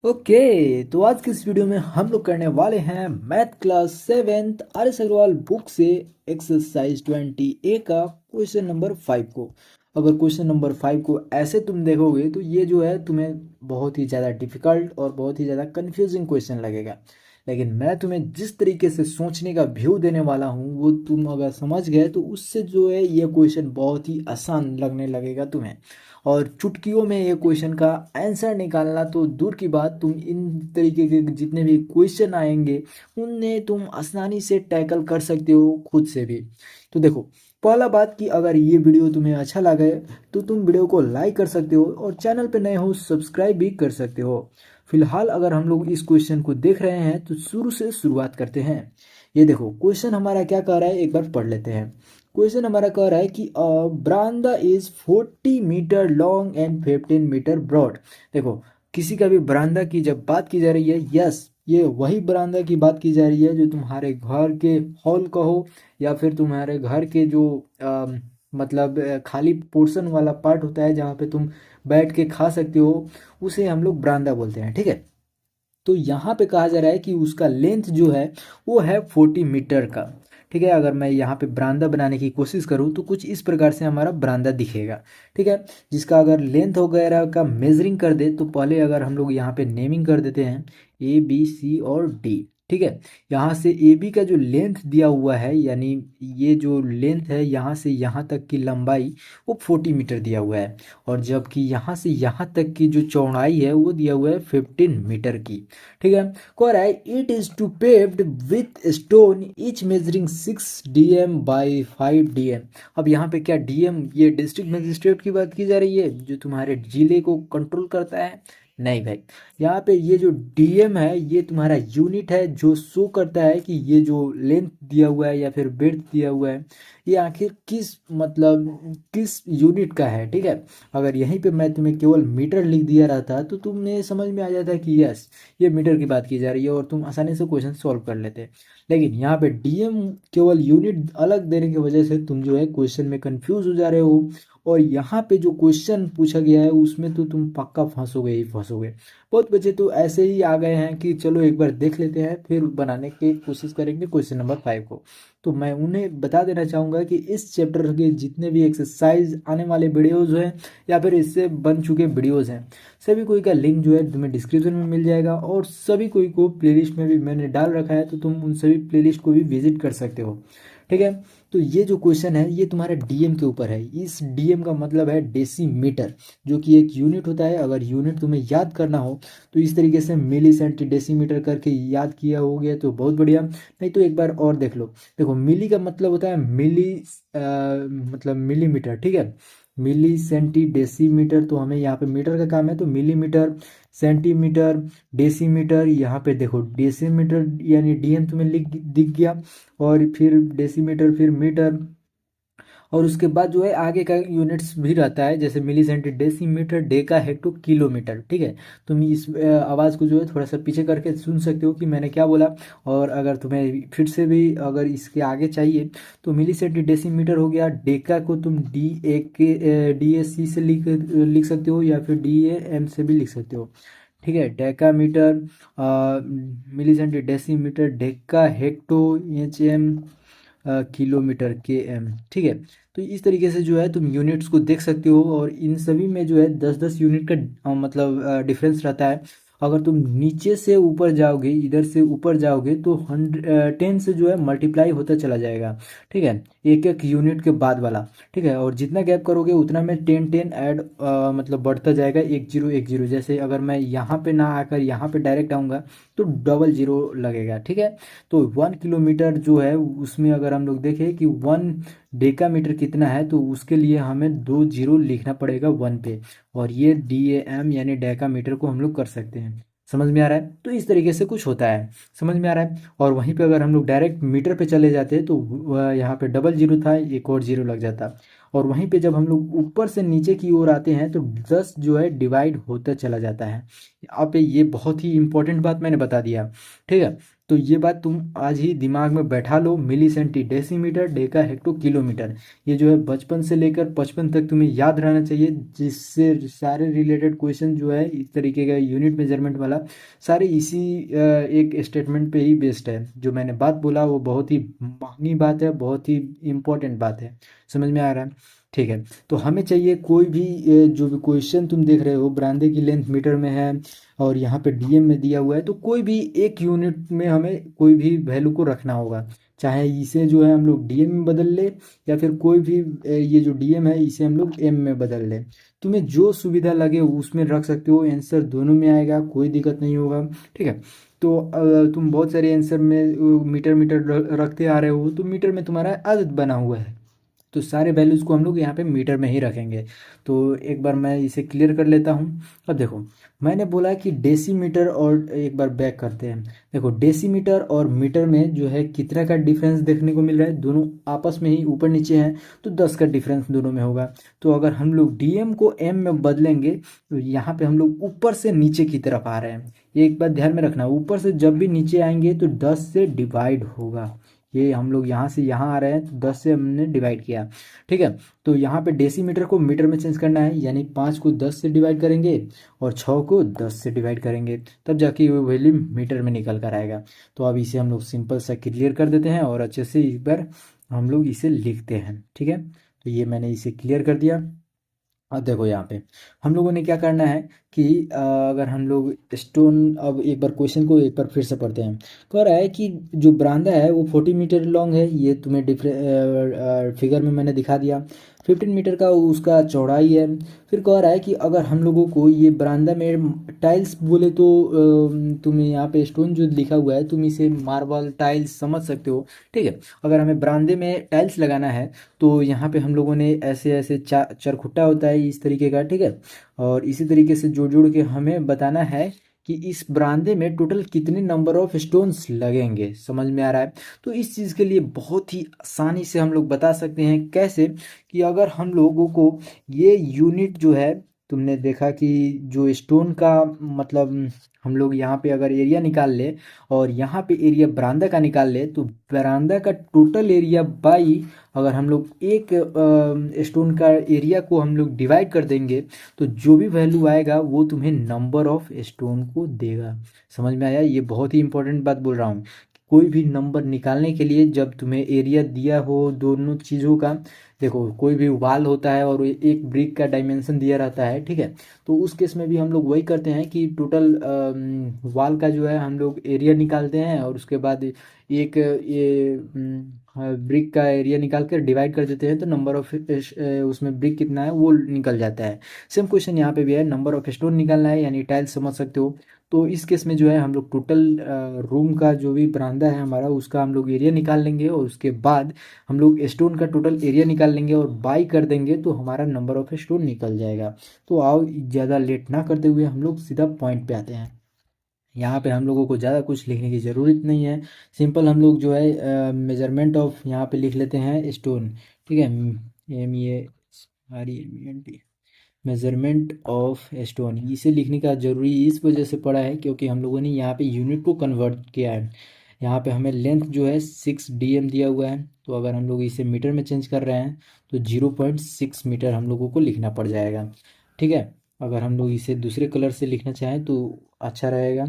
Okay, तो आज की इस वीडियो में हम लोग करने वाले हैं math class seventh R S Agarwal book से एक्सरसाइज 20 ए का क्वेश्चन नंबर 5 को। अगर क्वेश्चन नंबर 5 को ऐसे तुम देखोगे तो ये जो है तुम्हें बहुत ही ज़्यादा डिफिकल्ट और बहुत ही ज़्यादा कंफ्यूजिंग क्वेश्चन लगेगा। लेकिन मैं तुम्हें जिस तरीके से सोचने का व्यू देने वाला हूँ वो तुम अगर समझ गए तो उससे जो है ये क्वेश्चन बहुत ही आसान लगने लगेगा तुम्हें। और चुटकियों में ये क्वेश्चन का आंसर निकालना तो दूर की बात, तुम इन तरीके के जितने भी क्वेश्चन आएंगे उन्हें तुम आसानी से टैकल कर सकते हो खुद से भी। तो देखो, पहला बात कि अगर ये वीडियो तुम्हें अच्छा लगे तो तुम वीडियो को लाइक कर सकते हो और चैनल पे नए हो सब्सक्राइब भी कर सकते हो। फिलहाल अगर हम लोग इस क्वेश्चन को देख रहे हैं तो शुरू से शुरुआत करते हैं। ये देखो क्वेश्चन हमारा क्या कह रहा है, एक बार पढ़ लेते हैं। क्वेश्चन हमारा कह रहा है कि बरामदा is 40 metre long and 15 metre broad. देखो, किसी का भी बरामदा की जब बात की जा रही है, यस ये वही बरामदा की बात की जा रही है जो तुम्हारे घर के हॉल का हो या फिर तुम्हारे घर के जो मतलब खाली पोर्शन वाला पार्ट होता है जहाँ पे तुम बैठ के खा सकते हो, उसे हम लोग बरामदा बोलते हैं। ठीक है, तो यहाँ पे कहा जा रहा है कि उसका लेंथ जो है वो है 40 मीटर का। ठीक है, अगर मैं यहाँ पे बरामदा बनाने की कोशिश करूँ तो कुछ इस प्रकार से हमारा बरामदा दिखेगा। ठीक है, जिसका अगर लेंथ वगैरह का मेजरिंग कर दे तो पहले अगर हम लोग यहाँ पे नेमिंग कर देते हैं A B C और D। ठीक है, यहाँ से ए बी का जो लेंथ दिया हुआ है, यानी ये जो लेंथ है यहाँ से यहाँ तक की लंबाई वो 40 मीटर दिया हुआ है। और जबकि यहाँ से यहाँ तक की जो चौड़ाई है वो दिया हुआ है 15 मीटर की। ठीक है, कह रहा है it is to paved with stone each measuring 6 dm by 5 dm। अब यहाँ पे क्या डीएम, ये डिस्ट्रिक्ट मजिस्ट्रेट की बात की जा रही है जो तुम्हारे जिले को कंट्रोल करता है? नहीं भाई, यहाँ पे ये जो डीएम है ये तुम्हारा यूनिट है जो शो करता है कि ये जो लेंथ दिया हुआ है या फिर ब्रेड्थ दिया हुआ है ये आखिर किस मतलब किस यूनिट का है। ठीक है, अगर यहीं पे मैं तुम्हें केवल मीटर लिख दिया रहता तो तुम्हें समझ में आ जाता कि यस ये मीटर की बात की जा रही है और तुम आसानी से क्वेश्चन सॉल्व कर लेते। लेकिन यहाँ पे डीएम केवल यूनिट अलग देने की वजह से तुम जो है क्वेश्चन में कंफ्यूज हो जा रहे हो। और यहाँ पे जो क्वेश्चन पूछा गया है उसमें तो तुम पक्का फंसोगे ही फंसोगे। बहुत बच्चे तो ऐसे ही आ गए हैं कि चलो एक बार देख लेते हैं फिर बनाने की कोशिश करेंगे क्वेश्चन नंबर 5 को। तो मैं उन्हें बता देना चाहूँगा कि इस चैप्टर के जितने भी एक्सरसाइज आने वाले वीडियोज़ हैं या फिर इससे बन चुके वीडियोज़ हैं, सभी कोई का लिंक जो है तुम्हें डिस्क्रिप्शन में मिल जाएगा और सभी कोई को प्लेलिस्ट में भी मैंने डाल रखा है, तो तुम उन सभी प्लेलिस्ट को भी विजिट कर सकते हो। ठीक है, तो ये जो क्वेश्चन है ये तुम्हारे डीएम के ऊपर है। इस डीएम का मतलब है डेसीमीटर, जो कि एक यूनिट होता है। अगर यूनिट तुम्हें याद करना हो तो इस तरीके से मिली सेंटी डेसीमीटर करके याद किया हो गया तो बहुत बढ़िया, नहीं तो एक बार और देख लो। देखो, मिली का मतलब होता है मिली मतलब मिलीमीटर। ठीक है, मिली सेंटी डेसीमीटर, तो हमें यहाँ पे मीटर का काम है तो मिलीमीटर, सेंटीमीटर, डेसीमीटर। यहाँ पे देखो डेसीमीटर यानी डीएम तुम्हें लिख दिख गया, और फिर डेसीमीटर, फिर मीटर, और उसके बाद जो है आगे का यूनिट्स भी रहता है जैसे milli centi decimetre, deca hecto kilometre. ठीक है, तुम इस आवाज़ को जो है थोड़ा सा पीछे करके सुन सकते हो कि मैंने क्या बोला। और अगर तुम्हें फिर से भी अगर इसके आगे चाहिए तो मिली सेंटी डेसीमीटर हो गया, डेका को तुम DAC से लिख सकते हो या फिर DAM से भी लिख सकते हो। ठीक है, decametre, milli centi decimetre, deca hecto HM, kilometre KM। ठीक है, तो इस तरीके से जो है तुम यूनिट्स को देख सकते हो और इन सभी में जो है 10-10 यूनिट का मतलब डिफरेंस रहता है। अगर तुम नीचे से ऊपर जाओगे, इधर से ऊपर जाओगे तो 10 से जो है मल्टीप्लाई होता चला जाएगा। ठीक है, एक एक यूनिट के बाद वाला। ठीक है, और जितना गैप करोगे उतना में 10-10 ऐड मतलब बढ़ता जाएगा, 1-0 1-0। जैसे अगर मैं यहाँ पे ना आकर यहाँ पे डायरेक्ट आऊँगा तो डबल जीरो लगेगा। ठीक है, तो 1 किलोमीटर जो है उसमें अगर हम लोग देखें कि 1 डेकामीटर कितना है तो उसके लिए हमें 2 जीरो लिखना पड़ेगा 1 पे, और ये DAM यानी डेकामीटर को हम लोग कर सकते हैं। समझ में आ रहा है? तो इस तरीके से कुछ होता है, समझ में आ रहा है। और वहीं पे अगर हम लोग डायरेक्ट मीटर पे चले जाते तो यहाँ पे डबल जीरो था, एक और जीरो लग जाता। और वहीं पे जब हम लोग ऊपर से नीचे की ओर आते हैं तो 10 जो है डिवाइड होता चला जाता है। यहाँ पे ये बहुत ही इंपॉर्टेंट बात मैंने बता दिया। ठीक है, तो ये बात तुम आज ही दिमाग में बैठा लो, milli centi decimetre deca hecto kilometre, ये जो है बचपन से लेकर 55 तक तुम्हें याद रहना चाहिए, जिससे सारे रिलेटेड क्वेश्चन जो है इस तरीके का यूनिट मेजरमेंट वाला सारे इसी एक स्टेटमेंट पे ही बेस्ड है। जो मैंने बात बोला वो बहुत ही महंगी बात है, बहुत ही इम्पोर्टेंट बात है। समझ में आ रहा है? ठीक है। तो हमें चाहिए कोई भी जो भी क्वेश्चन तुम देख रहे हो, बरामदे की लेंथ मीटर में है और यहाँ पे डीएम में दिया हुआ है, तो कोई भी एक यूनिट में हमें कोई भी वैल्यू को रखना होगा। चाहे इसे जो है हम लोग डीएम में बदल ले, या फिर कोई भी ये जो डीएम है इसे हम लोग एम में बदल ले। तुम्हें जो सुविधा लगे उसमें रख सकते हो, आंसर दोनों में आएगा, कोई दिक्कत नहीं होगा। ठीक है। तो तुम बहुत सारे आंसर में मीटर मीटर रखते आ रहे हो, तो मीटर में तुम्हारा आदत बना हुआ है, तो सारे वैल्यूज़ को हम लोग यहाँ पे मीटर में ही रखेंगे। तो एक बार मैं इसे क्लियर कर लेता हूँ। अब देखो, मैंने बोला कि डेसीमीटर, और एक बार बैक करते हैं। देखो, डेसीमीटर और मीटर में जो है कितना का डिफरेंस देखने को मिल रहा है, दोनों आपस में ही ऊपर नीचे हैं, तो 10 का डिफरेंस दोनों में होगा। तो अगर हम लोग डीएम को एम में बदलेंगे, तो यहाँ पे हम लोग ऊपर से नीचे की तरफ आ रहे हैं। ये एक बात ध्यान में रखना, ऊपर से जब भी नीचे आएंगे तो 10 से डिवाइड होगा। ये हम लोग यहाँ से यहाँ आ रहे हैं तो 10 से हमने डिवाइड किया। ठीक है। तो यहाँ पे डेसीमीटर को मीटर में चेंज करना है, यानी 5 को 10 से डिवाइड करेंगे और 6 को 10 से डिवाइड करेंगे, तब जाके वो वैल्यू मीटर में निकल कर आएगा। तो अब इसे हम लोग सिंपल सा क्लियर कर देते हैं और अच्छे से एक बार हम लोग इसे लिखते हैं। ठीक है। तो ये मैंने इसे क्लियर कर दिया। अब देखो, यहाँ पे हम लोगों ने क्या करना है कि अगर हम लोग स्टोन, अब एक बार क्वेश्चन को एक बार फिर से पढ़ते हैं। कह रहा है कि जो बरामदा है वो 40 मीटर लॉन्ग है, ये तुम्हें फिगर में मैंने दिखा दिया। 15 मीटर का उसका चौड़ाई है। फिर कह रहा है कि अगर हम लोगों को ये बरामदा में टाइल्स बोले तो तुम्हें यहाँ पे स्टोन जो लिखा हुआ है तुम इसे मार्बल टाइल्स समझ सकते हो। ठीक है। अगर हमें बरामदे में टाइल्स लगाना है तो यहाँ पे हम लोगों ने ऐसे ऐसे चरखुट्टा होता है इस तरीके का। ठीक है। और इसी तरीके से जोड़ जोड़ के हमें बताना है कि इस बरामदे में टोटल कितने नंबर ऑफ स्टोन्स लगेंगे। समझ में आ रहा है? तो इस चीज़ के लिए बहुत ही आसानी से हम लोग बता सकते हैं। कैसे? कि अगर हम लोगों को ये यूनिट जो है, तुमने देखा कि जो स्टोन का मतलब हम लोग यहाँ पे अगर एरिया निकाल ले और यहाँ पे एरिया बरामदा का निकाल ले, तो बरामदा का टोटल एरिया बाई, अगर हम लोग एक स्टोन का एरिया को हम लोग डिवाइड कर देंगे, तो जो भी वैल्यू आएगा वो तुम्हें नंबर ऑफ स्टोन को देगा। समझ में आया? ये बहुत ही इंपॉर्टेंट बात बोल रहा हूँ। कोई भी नंबर निकालने के लिए जब तुम्हें एरिया दिया हो दोनों चीज़ों का, देखो कोई भी वाल होता है और एक ब्रिक का डायमेंशन दिया रहता है। ठीक है। तो उस केस में भी हम लोग वही करते हैं कि टोटल वाल का जो है हम लोग एरिया निकालते हैं और उसके बाद एक ये ब्रिक का एरिया निकाल कर डिवाइड कर देते हैं, तो नंबर ऑफ उसमें ब्रिक कितना है वो निकल जाता है। सेम क्वेश्चन यहाँ पे भी है, नंबर ऑफ स्टोन निकालना है, यानी टाइल्स समझ सकते हो। तो इस केस में जो है हम लोग टोटल रूम का जो भी बरामदा है हमारा उसका हम लोग एरिया निकाल लेंगे और उसके बाद हम लोग स्टोन का टोटल एरिया निकाल लेंगे और बाई कर देंगे, तो हमारा नंबर ऑफ स्टोन निकल जाएगा। तो आओ ज़्यादा लेट ना करते हुए हम लोग सीधा पॉइंट पे आते हैं। यहाँ पे हम लोगों को ज़्यादा कुछ लिखने की ज़रूरत नहीं है। सिंपल हम लोग जो है मेजरमेंट ऑफ यहाँ पे लिख लेते हैं स्टोन। ठीक है। MEREMENT, मेजरमेंट ऑफ स्टोन, इसे लिखने का ज़रूरी इस वजह से पड़ा है क्योंकि हम लोगों ने यहाँ पे यूनिट को कन्वर्ट किया है। यहाँ पे हमें लेंथ जो है 6 DM दिया हुआ है, तो अगर हम लोग इसे मीटर में चेंज कर रहे हैं तो 0.6 मीटर हम लोगों को लिखना पड़ जाएगा। ठीक है। अगर हम लोग इसे दूसरे कलर से लिखना चाहें तो अच्छा रहेगा,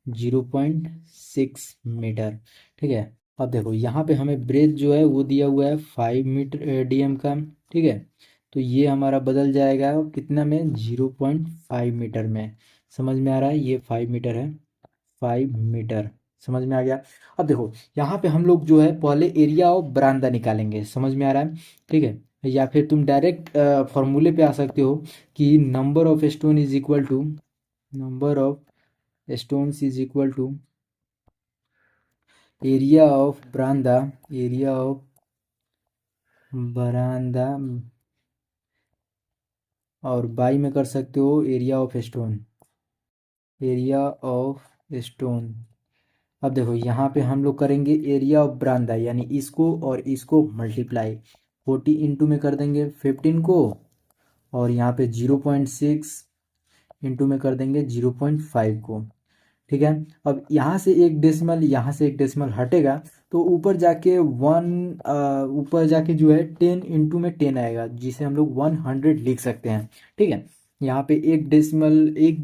0.6 मीटर। ठीक है। अब देखो, यहाँ पे हमें ब्रेथ जो है वो दिया हुआ है 5 मीटर DM का। ठीक है। तो ये हमारा बदल जाएगा कितना में, 0.5 मीटर में। समझ में आ रहा है? ये 5 मीटर है, 5 मीटर। समझ में आ गया? अब देखो, यहाँ पे हम लोग जो है पहले एरिया ऑफ बरामदा निकालेंगे। समझ में आ रहा है? ठीक है। या फिर तुम डायरेक्ट फॉर्मूले पे आ सकते हो कि number of stone is equal to, number of stones is equal to area of बरामदा, एरिया ऑफ बरामदा, और बाई में कर सकते हो area of stone, area of stone. अब देखो, यहाँ पे हम लोग करेंगे एरिया ऑफ बरामदा, यानी इसको और इसको मल्टीप्लाई 40 इंटू में कर देंगे 15 को, और यहाँ पे 0.6 इंटू में कर देंगे 0.5 को। ठीक है। अब यहाँ से एक डेसिमल, यहाँ से एक डेसिमल हटेगा तो ऊपर जाके ऊपर जाके जो है 10 × 10 आएगा, जिसे हम लोग 100 लिख सकते हैं। ठीक है। यहाँ पे एक डेसिमल, एक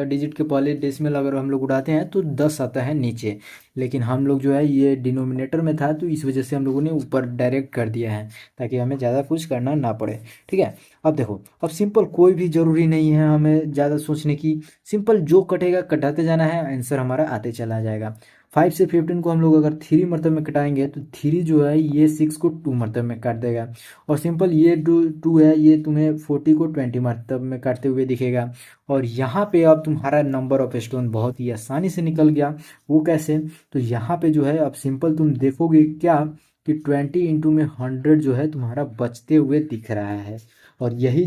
डिजिट के पहले डेसिमल अगर हम लोग उड़ाते हैं तो 10 आता है नीचे, लेकिन हम लोग जो है ये डिनोमिनेटर में था तो इस वजह से हम लोगों ने ऊपर डायरेक्ट कर दिया है, ताकि हमें ज़्यादा कुछ करना ना पड़े। ठीक है। अब देखो, अब सिंपल कोई भी ज़रूरी नहीं है हमें ज़्यादा सोचने की, सिंपल जो कटेगा कटाते जाना है, आंसर हमारा आते चला जाएगा। 5 से 15 को हम लोग अगर 3 मरतब में कटाएंगे तो 3 जो है ये 6 को 2 मरतब में काट देगा। और सिंपल ये 2 है, ये तुम्हें 40 को 20 मरतब में काटते हुए दिखेगा। और यहाँ पे अब तुम्हारा नंबर ऑफ स्टोन बहुत ही आसानी से निकल गया। वो कैसे? तो यहाँ पे जो है अब सिंपल तुम देखोगे क्या कि 20 × 100 जो है तुम्हारा बचते हुए दिख रहा है। और यही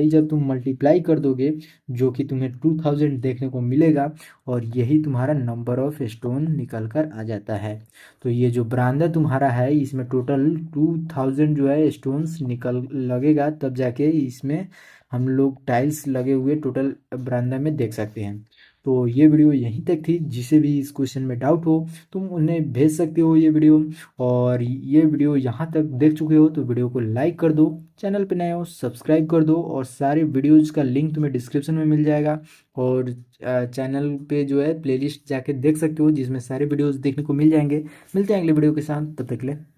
जब तुम मल्टीप्लाई कर दोगे, जो कि तुम्हें 2000 देखने को मिलेगा, और यही तुम्हारा नंबर ऑफ स्टोन निकल कर आ जाता है। तो ये जो बरामदा तुम्हारा है इसमें टोटल 2000 जो है स्टोन्स निकल लगेगा, तब जाके इसमें हम लोग टाइल्स लगे हुए टोटल बरामदा में देख सकते हैं। तो ये वीडियो यहीं तक थी। जिसे भी इस क्वेश्चन में डाउट हो तुम उन्हें भेज सकते हो ये वीडियो। और ये वीडियो यहाँ तक देख चुके हो तो वीडियो को लाइक कर दो, चैनल पे नए हो सब्सक्राइब कर दो, और सारे वीडियोज़ का लिंक तुम्हें डिस्क्रिप्शन में मिल जाएगा। और चैनल पे जो है प्लेलिस्ट जाके देख सकते हो, जिसमें सारे वीडियोज़ देखने को मिल जाएंगे। मिलते हैं अगले वीडियो के साथ, तब तक के लिए बाय।